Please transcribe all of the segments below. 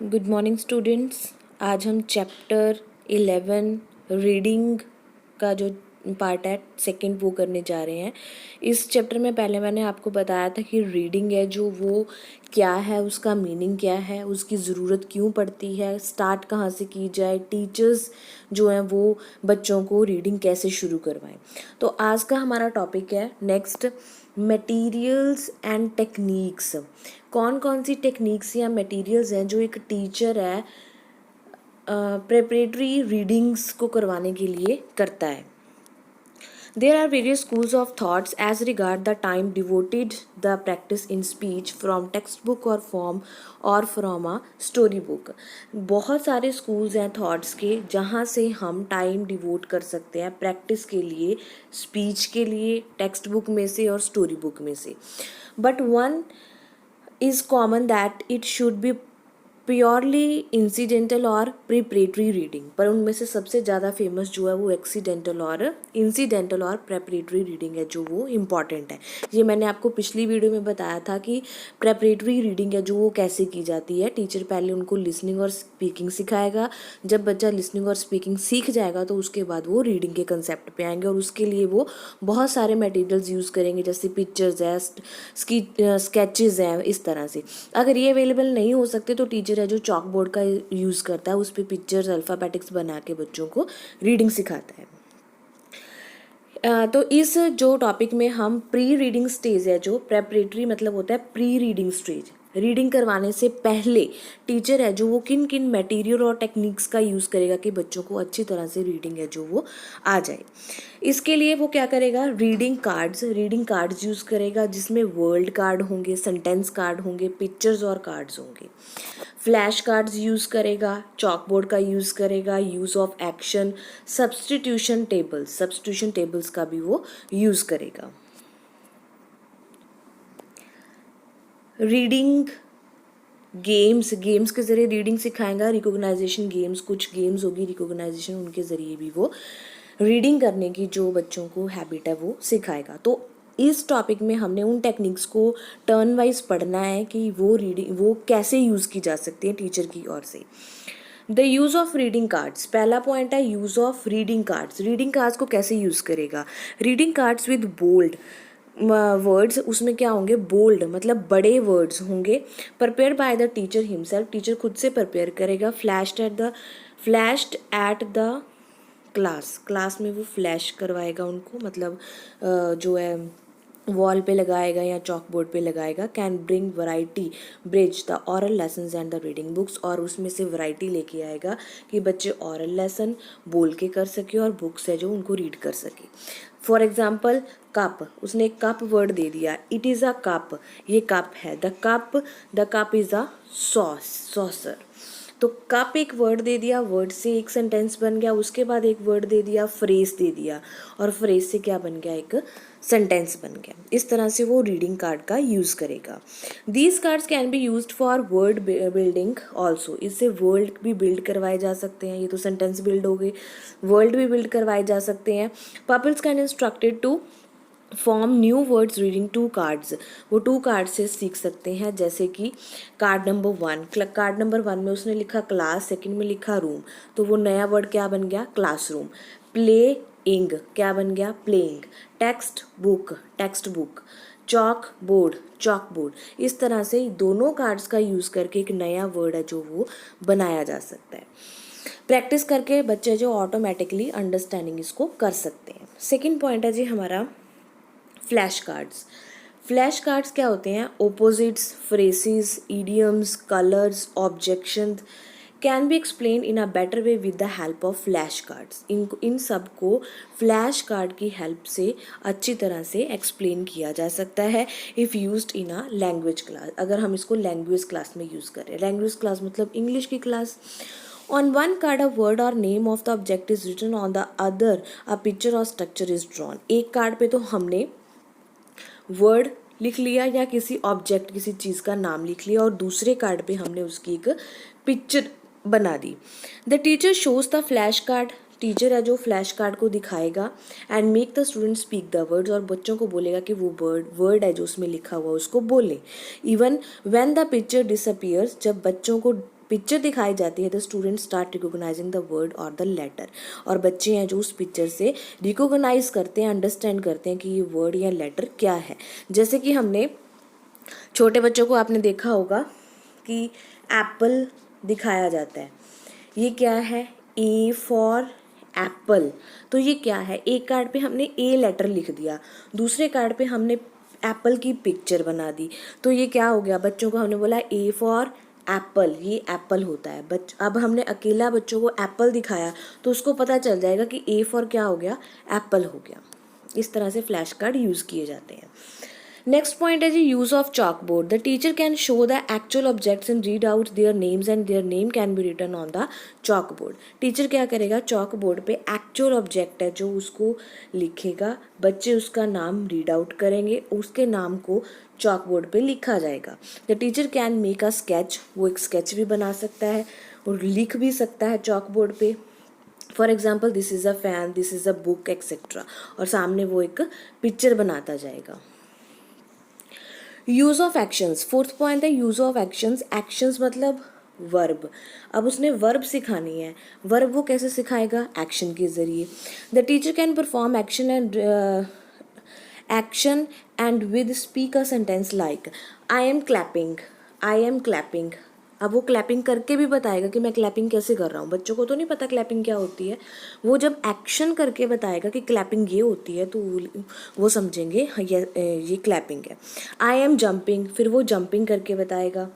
Good morning students. आज हम chapter 11 reading का जो पार्ट है सेकंड वो करने जा रहे हैं। इस चैप्टर में पहले मैंने आपको बताया था कि रीडिंग है जो वो क्या है, उसका मीनिंग क्या है, उसकी ज़रूरत क्यों पड़ती है, स्टार्ट कहाँ से की जाए, टीचर्स जो हैं वो बच्चों को रीडिंग कैसे शुरू करवाएं। तो आज का हमारा टॉपिक है नेक्स्ट मटेरियल्स एंड टेक्निक्स। कौन कौन सी टेक्निक्स या मटेरियल्स हैं जो एक टीचर है प्रेपरेटरी रीडिंग्स को करवाने के लिए करता है। There are various schools of thoughts as regard the time devoted the practice in speech from textbook or form or from a story book. बहुत सारे schools हैं thoughts के जहाँ से हम टाइम डिवोट कर सकते हैं प्रैक्टिस के लिए, स्पीच के लिए, टेक्स्ट बुक में से और स्टोरी बुक में से. But one is common that it should be purely incidental और प्रिपरेटरी रीडिंग, पर उनमें से सबसे ज़्यादा फेमस जो है वो एक्सीडेंटल और इंसिडेंटल और प्रेपरेटरी रीडिंग है जो वो इम्पॉर्टेंट है। ये मैंने आपको पिछली वीडियो में बताया था कि प्रेपरेटरी रीडिंग है जो वो कैसे की जाती है। टीचर पहले उनको लिसनिंग और स्पीकिंग सिखाएगा। जब बच्चा लिसनिंग और स्पीकिंग सीख जाएगा तो उसके बाद वो रीडिंग के कंसेप्ट पे आएंगे और उसके लिए वो बहुत सारे मटेरियल्स यूज़ करेंगे, जैसे पिक्चर्स है, स्केचेस हैं, इस तरह से। अगर ये अवेलेबल नहीं हो सकते तो टीचर है जो चॉक बोर्ड का यूज़ करता है, उस पर पिक्चर्स अल्फ़ाबेटिक्स बना के बच्चों को रीडिंग सिखाता है। तो इस जो टॉपिक में हम प्री रीडिंग स्टेज है, जो प्रेपरेटरी मतलब होता है प्री रीडिंग स्टेज, रीडिंग करवाने से पहले टीचर है जो वो किन किन मटेरियल और टेक्निक्स का यूज़ करेगा कि बच्चों को अच्छी तरह से रीडिंग है जो वो आ जाए। इसके लिए वो क्या करेगा, रीडिंग कार्ड्स यूज़ करेगा जिसमें वर्ल्ड कार्ड होंगे, सेंटेंस कार्ड होंगे, पिक्चर्स और कार्ड्स होंगे। फ्लैश कार्ड्स यूज़ करेगा, चॉक बोर्ड का यूज़ करेगा, use of action, substitution tables का भी वो यूज़ करेगा। रीडिंग गेम्स के ज़रिए रीडिंग सिखाएगा। रिकॉग्नाइजेशन गेम्स, कुछ गेम्स होगी रिकॉग्नाइजेशन, उनके ज़रिए भी वो रीडिंग करने की जो बच्चों को हैबिट है वो सिखाएगा। तो इस टॉपिक में हमने उन टेक्निक्स को टर्न वाइज पढ़ना है कि वो रीडिंग वो कैसे यूज़ की जा सकती है टीचर की ओर से। The use of reading cards, पहला पॉइंट है use of reading cards. Reading cards को कैसे यूज़ करेगा, reading cards with bold words, उसमें क्या होंगे, बोल्ड मतलब बड़े वर्ड्स होंगे, prepare by the teacher himself, teacher खुद से प्रिपेयर करेगा। फ्लैश्ड एट द क्लास में वो फ्लैश करवाएगा उनको, मतलब जो है वॉल पे लगाएगा या चॉक बोर्ड पे लगाएगा। Can bring variety bridge the aural lessons and the reading books, और उसमें से वैरायटी लेके आएगा कि बच्चे ऑरल लेसन बोल के कर सके और बुक्स है जो उनको रीड कर सके। फॉर एग्जाम्पल कप, उसने एक कप वर्ड दे दिया, इट इज़ अ कप, ये कप है। The cup is a saucer. तो कप एक वर्ड दे दिया, वर्ड से एक सेंटेंस बन गया, उसके बाद एक वर्ड दे दिया, फ्रेज दे दिया, और फ्रेज से क्या बन गया, एक सेंटेंस बन गया। इस तरह से वो रीडिंग कार्ड का यूज़ करेगा। These cards can be used for word building also, इससे वर्ल्ड भी बिल्ड करवाए जा सकते हैं। ये तो सेंटेंस बिल्ड हो गए, वर्ल्ड भी बिल्ड करवाए जा सकते हैं। Pupils can instructed to form new words reading two cards, वो टू कार्ड से सीख सकते हैं। जैसे कि कार्ड नंबर वन में उसने लिखा क्लास, सेकंड में लिखा रूम, तो वो नया वर्ड क्या बन गया, क्लासरूम। प्लेइंग क्या बन गया, playing. Text book. Chalk board. इस तरह से दोनों कार्ड्स का यूज़ करके एक नया वर्ड है जो वो बनाया जा सकता है। प्रैक्टिस करके बच्चे जो ऑटोमेटिकली अंडरस्टैंडिंग इसको कर सकते हैं। सेकंड पॉइंट है जी हमारा फ्लैश कार्ड्स क्या होते हैं, opposites, phrases, idioms, colours, objections can be explain in a better way with the help of flash cards. इन सब को फ्लैश कार्ड की हेल्प से अच्छी तरह से एक्सप्लेन किया जा सकता है if used in a language class, अगर हम इसको लैंग्वेज क्लास में यूज़ करें। लैंग्वेज क्लास मतलब इंग्लिश की class. On one card, a word or name of the object is written. On the other, a picture or structure is drawn. एक card पे तो हमने वर्ड लिख लिया या किसी ऑब्जेक्ट, किसी चीज़ का नाम लिख लिया, और दूसरे कार्ड पे हमने उसकी एक पिक्चर बना दी। The teacher shows the flash card, teacher है जो फ्लैश कार्ड को दिखाएगा, and make the student speak the words, और बच्चों को बोलेगा कि वो वर्ड है जो उसमें लिखा हुआ उसको बोले। Even when the picture disappears, जब बच्चों को पिक्चर दिखाई जाती है the student start recognising the word और द लेटर, और बच्चे हैं जो उस पिक्चर से रिकोगनाइज करते हैं, अंडरस्टैंड करते हैं कि ये वर्ड या लेटर क्या है। जैसे कि हमने छोटे बच्चों को आपने देखा होगा कि एप्पल दिखाया जाता है, ये क्या है, ए फॉर एप्पल। तो ये क्या है, एक कार्ड पे हमने ए लेटर लिख दिया, दूसरे कार्ड पे हमने एप्पल की पिक्चर बना दी, तो ये क्या हो गया, बच्चों को हमने बोला ए फॉर एप्पल, ये एप्पल होता है। अब हमने अकेला बच्चों को एप्पल दिखाया तो उसको पता चल जाएगा कि ए फॉर क्या हो गया, एप्पल हो गया। इस तरह से फ्लैश कार्ड यूज़ किए जाते हैं। नेक्स्ट पॉइंट है जी use of chalk board. The teacher can show the actual objects and read out their names and their name can be written on the chalk board. Teacher क्या करेगा, chalk board पे actual object है जो उसको लिखेगा, बच्चे उसका नाम रीड आउट करेंगे, उसके नाम को चॉक बोर्ड पे लिखा जाएगा। The teacher can make a sketch, वो एक स्केच भी बना सकता है और लिख भी सकता है चॉक बोर्ड पे। For example this is a fan, this is a book etcetera, और सामने वो एक पिक्चर बनाता जाएगा। Use of actions, fourth point है यूज़ ऑफ एक्शंस। एक्शंस मतलब वर्ब। अब उसने वर्ब सिखानी है, वर्ब वो कैसे सिखाएगा, एक्शन के ज़रिए। The teacher can perform action and with speak a sentence like I am clapping, I am clapping. अब वो क्लैपिंग करके भी बताएगा कि मैं क्लैपिंग कैसे कर रहा हूँ। बच्चों को तो नहीं पता क्लैपिंग क्या होती है, वो जब एक्शन करके बताएगा कि क्लैपिंग ये होती है तो वो समझेंगे हाँ, ये क्लैपिंग है। आई एम जंपिंग, फिर वो जंपिंग करके बताएगा,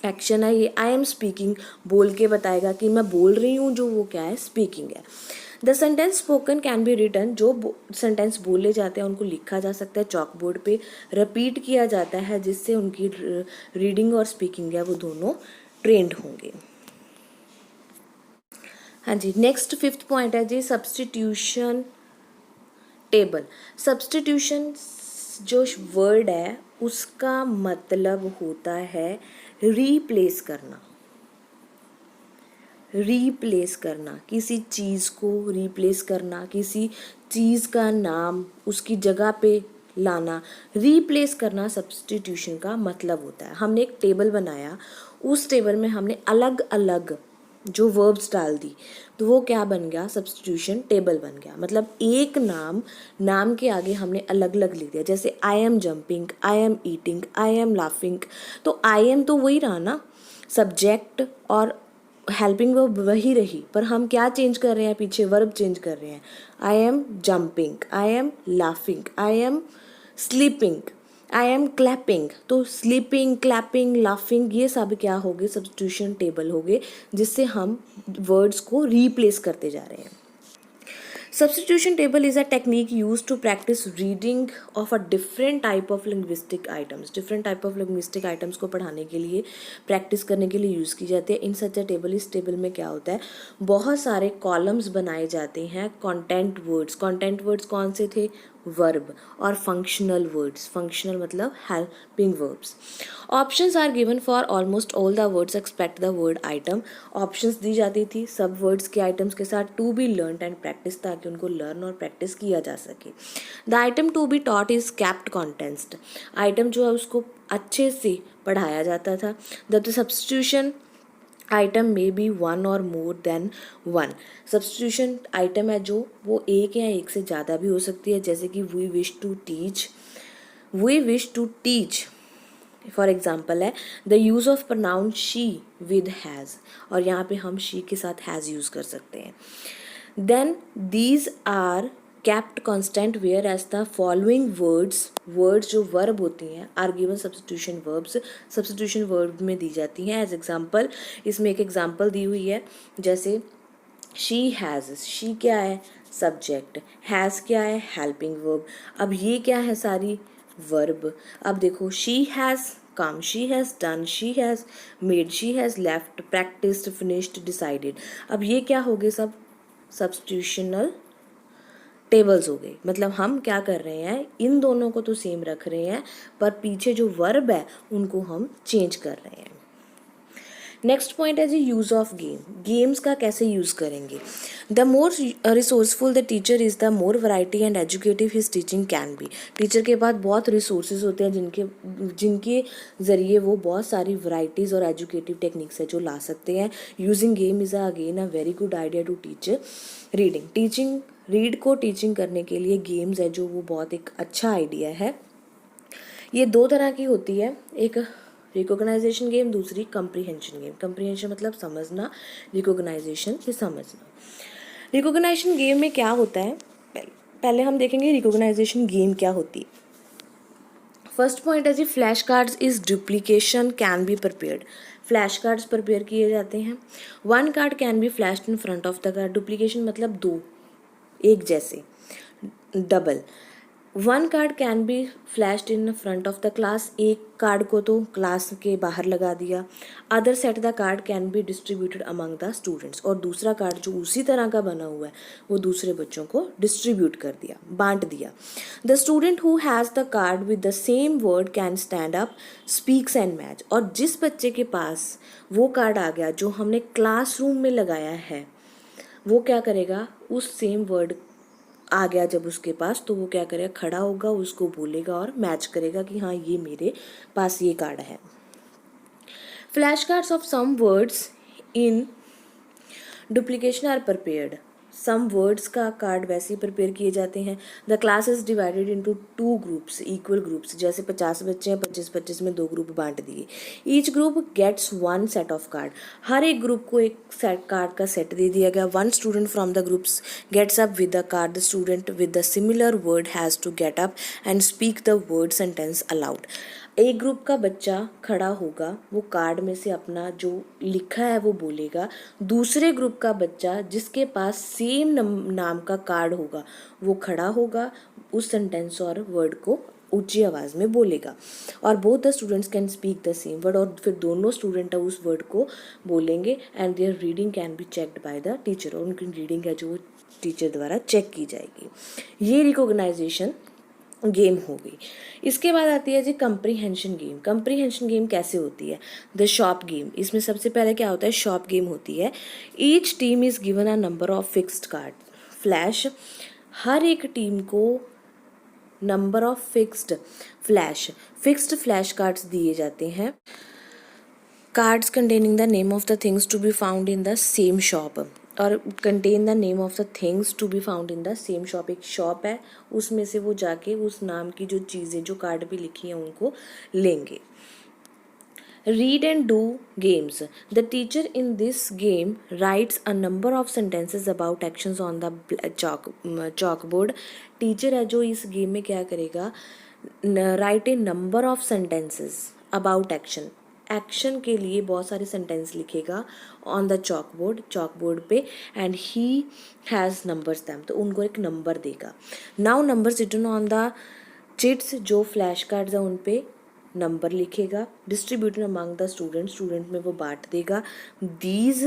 एक्शन है ये। आई एम स्पीकिंग, बोल के बताएगा कि मैं बोल रही हूँ, जो वो क्या है, स्पीकिंग है। The sentence spoken can be written, जो सेंटेंस बोले जाते हैं उनको लिखा जा सकता है चॉक बोर्ड पे, रिपीट किया जाता है जिससे उनकी रीडिंग और स्पीकिंग है वो दोनों ट्रेंड होंगे। हाँ जी, नेक्स्ट फिफ्थ पॉइंट है जी सब्सटीट्यूशन टेबल। सब्सटीट्यूशन जो वर्ड है उसका मतलब होता है रीप्लेस करना, रीप्लेस करना, किसी चीज़ को रीप्लेस करना, किसी चीज़ का नाम उसकी जगह पे लाना, रीप्लेस करना सब्सटीट्यूशन का मतलब होता है। हमने एक टेबल बनाया, उस टेबल में हमने अलग अलग जो वर्ब्स डाल दी, तो वो क्या बन गया, सब्सटीट्यूशन टेबल बन गया। मतलब एक नाम के आगे हमने अलग अलग लिख दिया, जैसे I am jumping, I am eating, I am laughing. तो आई एम तो वही रहा ना, सब्जेक्ट और हेल्पिंग वर्ब वही रही, पर हम क्या चेंज कर रहे हैं, पीछे वर्ब चेंज कर रहे हैं। I am jumping, I am laughing, I am sleeping, I am clapping. तो स्लीपिंग, क्लैपिंग, लाफिंग ये सब क्या हो गए, सब्स्टिट्यूशन टेबल हो गए, जिससे हम वर्ड्स को रीप्लेस करते जा रहे हैं। Substitution table is a technique used to practice reading of a different type of linguistic items. Different type of linguistic items को पढ़ाने के लिए, प्रैक्टिस करने के लिए यूज़ की जाती है। इन सच अ टेबल, इस टेबल में क्या होता है, बहुत सारे कॉलम्स बनाए जाते हैं। कंटेंट वर्ड्स कौन से थे, वर्ब, और फंक्शनल वर्ड्स, फंक्शनल मतलब helping verbs. Options are given for almost all the words expect the word item. Options दी जाती थी सब वर्ड्स के आइटम्स के साथ, to be learn and practice, ताकि उनको लर्न और प्रैक्टिस किया जा सके। The item to be taught is kept constant. Item जो है उसको अच्छे से पढ़ाया जाता था। द सब्स्टिट्यूशन आइटम में बी वन और more than one. Substitution item है जो वो एक या एक से ज़्यादा भी हो सकती है, जैसे कि we wish to teach for example है the use of pronoun she with has, और यहाँ पे हम शी के साथ हैज़ यूज़ कर सकते हैं। Then these are kept constant whereas the following words जो verb होती हैं are given substitution verb में दी जाती हैं as example। इसमें एक example दी हुई है, जैसे she has, she क्या है, subject, has क्या है, helping verb। अब ये क्या है, सारी verb। अब देखो she has come, she has done, she has made, she has left, practiced, finished, decided। अब ये क्या हो गए, सब substitutional टेबल्स हो गई। मतलब हम क्या कर रहे हैं, इन दोनों को तो सेम रख रहे हैं, पर पीछे जो वर्ब है उनको हम चेंज कर रहे हैं। नेक्स्ट पॉइंट है जी यूज़ ऑफ गेम, गेम्स का कैसे यूज़ करेंगे। The more resourceful the teacher is the more variety and educative his teaching can be. Teacher के पास बहुत रिसोर्सेज होते हैं जिनके ज़रिए वो बहुत सारी वैराइटीज़ और एजुकेटिव टेक्निक्स है जो ला सकते हैं। Using game is again a very good idea to teach reading. Read को टीचिंग करने के लिए गेम्स है जो वो बहुत एक अच्छा आइडिया है। ये दो तरह की होती है, एक रिकॉग्नाइजेशन गेम, दूसरी कंप्रीहेंशन गेम। कंप्रीहेंशन मतलब समझना, रिकॉग्नाइजेशन से समझना। रिकॉग्नाइजेशन गेम में क्या होता है, पहले हम देखेंगे रिकॉग्नाइजेशन गेम क्या होती है। फर्स्ट पॉइंट है जी flash cards is duplication can be prepared. Flash cards prepare किए जाते हैं। One card can be flashed in front of the card. Duplication मतलब दो एक जैसे, double. One card can be flashed in front of the class. एक card को तो क्लास के बाहर लगा दिया। Other set the card can be distributed among the students. और दूसरा कार्ड जो उसी तरह का बना हुआ है वो दूसरे बच्चों को डिस्ट्रीब्यूट कर दिया, बांट दिया। The student who has the card with the same word can stand up, speaks and match. और जिस बच्चे के पास वो कार्ड आ गया जो हमने क्लासरूम में लगाया है, वो क्या करेगा, उस सेम वर्ड आ गया जब उसके पास, तो वो क्या करेगा, खड़ा होगा, उसको बोलेगा और मैच करेगा कि हाँ ये मेरे पास ये कार्ड है। Flash cards of some words in duplication are prepared. Some words का कार्ड वैसे ही प्रिपेयर किए जाते हैं। The class is divided into two groups, equal groups. जैसे 50 बच्चे हैं, 25-25 में 2 ग्रुप बांट दिए। Each group gets one set of card. हर एक ग्रुप को एक सेट कार्ड का सेट दे दिया गया। One student from the groups gets up with the card. The student with the similar word has to get up and speak the word sentence aloud. एक group का बच्चा खड़ा होगा, वो कार्ड में से अपना जो लिखा है वो बोलेगा। दूसरे ग्रुप का बच्चा जिसके पास सेम नाम का कार्ड होगा वो खड़ा होगा, उस सेंटेंस और वर्ड को ऊंची आवाज़ में बोलेगा। और both the students can speak the same word. और फिर दोनों स्टूडेंट उस वर्ड को बोलेंगे and their reading can be checked by the teacher. और उनकी रीडिंग है जो टीचर द्वारा चेक की जाएगी। ये रिकॉग्नाइजेशन गेम हो गई। इसके बाद आती है जी कंप्रीहेंशन गेम। कंप्रीहेंशन गेम कैसे होती है, द शॉप गेम। इसमें सबसे पहले क्या होता है, शॉप गेम होती है। Each team is given a number of fixed card flash. हर एक टीम को number of fixed flash cards दिए जाते हैं। Cards containing the name of the things to be found in the same shop. और contain the name of the things to be found in the same shop. एक shop है, उसमें से वो जाके उस नाम की जो चीज़ें जो कार्ड पे लिखी हैं उनको लेंगे। Read and do games. The teacher in this game writes a number of sentences about actions on the chalkboard. Teacher है जो इस गेम में क्या करेगा, write a number of sentences about action के लिए बहुत सारे सेंटेंस लिखेगा ऑन द चॉकबोर्ड पे। And he has numbers them, तो उनको एक नंबर देगा। Now numbers written on the chits, जो फ्लैश कार्ड्स हैं उन पे नंबर लिखेगा। डिस्ट्रीब्यूटेड अमंग द स्टूडेंट में वो बांट देगा। These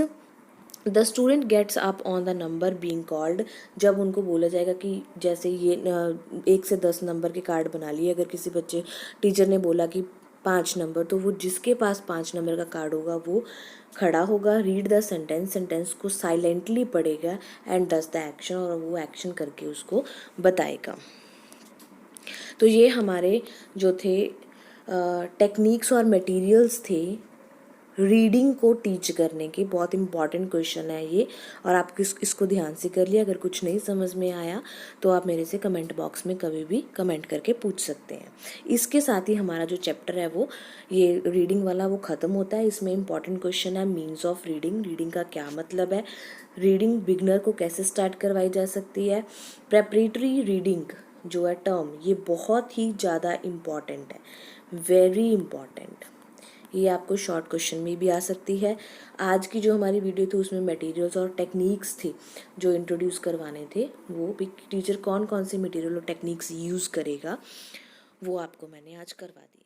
the student gets up on the number being called. जब उनको बोला जाएगा कि जैसे ये 1 से 10 नंबर के कार्ड बना लिए, अगर किसी बच्चे टीचर ने बोला कि 5 नंबर, तो वो जिसके पास 5 नंबर का कार्ड होगा वो खड़ा होगा, रीड द सेंटेंस को साइलेंटली पढ़ेगा एंड डज द एक्शन, और वो एक्शन करके उसको बताएगा। तो ये हमारे जो थे टेक्निक्स और मटेरियल्स थे रीडिंग को टीच करने के। बहुत इंपॉर्टेंट क्वेश्चन है ये, और आप इसको ध्यान से कर लिया। अगर कुछ नहीं समझ में आया तो आप मेरे से कमेंट बॉक्स में कभी भी कमेंट करके पूछ सकते हैं। इसके साथ ही हमारा जो चैप्टर है वो ये रीडिंग वाला वो ख़त्म होता है। इसमें इंपॉर्टेंट क्वेश्चन है मीन्स ऑफ रीडिंग का क्या मतलब है, रीडिंग बिगनर को कैसे स्टार्ट करवाई जा सकती है, प्रेपरेटरी रीडिंग जो है टर्म, ये बहुत ही ज़्यादा इम्पॉर्टेंट है, वेरी इम्पॉर्टेंट। ये आपको शॉर्ट क्वेश्चन में भी आ सकती है। आज की जो हमारी वीडियो थी उसमें मटेरियल्स और टेक्निक्स थी जो इंट्रोड्यूस करवाने थे, वो भी टीचर कौन कौन सी मटेरियल और टेक्निक्स यूज़ करेगा वो आपको मैंने आज करवा दी।